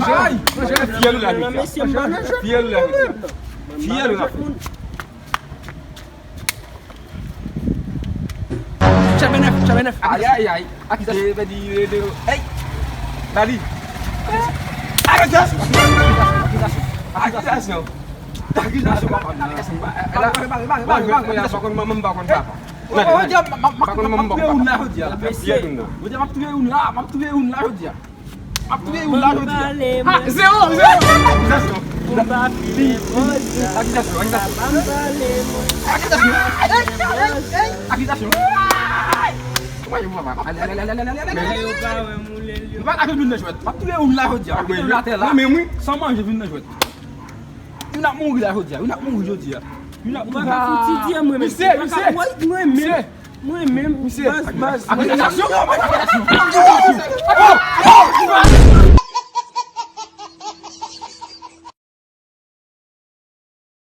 Fiel la Fiel la Fiel la Chabenef. Aïe. Hey. Dali. Accusation. Moi-même,